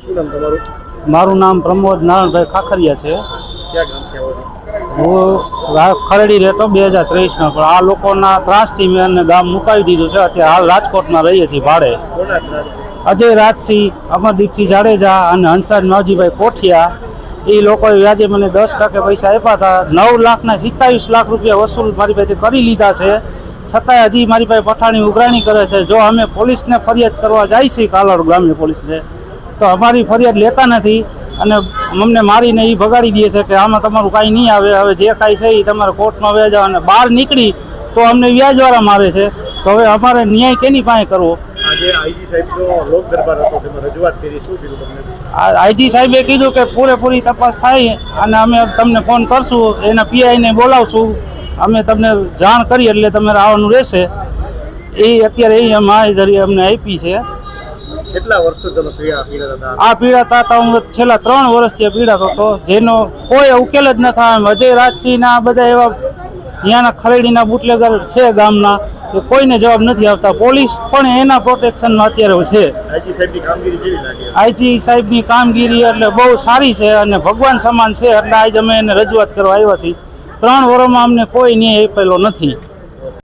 મારું નામ પ્રમોદ નારાયણભાઈ ખાખરિયા છે। હું ખરડી રહેતો 2023માં, પણ આ લોકોના ત્રાસથી મેં એને ગામ મુકાવી દીધું છે। અત્યારે હાલ રાજકોટમાં રહીએ છીએ ભાડે। અજય રાજસિંહ, અમરદીપસિંહ જાડેજા અને હંસાજ માવજીભાઈ કોઠિયા, એ લોકોએ વ્યાજે મને 10% પૈસા આપ્યા હતા। 9 લાખના 27 લાખ રૂપિયા વસૂલ મારી પાસે કરી લીધા છે, છતાંય હજી મારી પાસે પઠાણી ઉઘરાણી કરે છે। જો અમે પોલીસને ફરિયાદ કરવા જાય છીએ, કાલાડ ગ્રામ્ય પોલીસને, તો અમારી ફરિયાદ લેતા નથી અને અમને મારીને એ ભગાડી દે છે કે આમાં તમારું કાંઈ નહીં આવે, હવે જે કાંઈ છે એ તમારે કોર્ટમાં વ્યાજ અને બહાર નીકળી તો અમને વ્યાજવાળા મારે છે। તો હવે અમારે ન્યાય કેની પાસે કરવો? આઈજી સાહેબે કીધું કે પૂરેપૂરી તપાસ થાય અને અમે તમને ફોન કરશું, એના પીઆઈને બોલાવશું, અમે તમને જાણ કરી એટલે તમારે આવવાનું રહેશે। એ અત્યારે એ માહિતી અમને આપી છે। કેટલા વર્ષો તમે પીડાતા? આ પીડાતા હતા હું છેલ્લા 3 વર્ષથી પીડાતો હતો, જેનો કોઈ ઉકેલ જ ન થાય। અજય રાજસિંહના બધા એવા ત્યાંના ખરેડીના બુટલેગર છે ગામના, તો કોઈને જવાબ નથી આવતા। પોલીસ પણ એના પ્રોટેક્શનમાં અત્યારે છે। આઈજી સાહેબની કામગીરી એટલે બહુ સારી છે અને ભગવાન સમાન છે, એટલે આજે અમે એને રજૂઆત કરવા આવ્યા છીએ। 3 વર્ષમાં અમને કોઈ ન્યાય આપેલો નથી।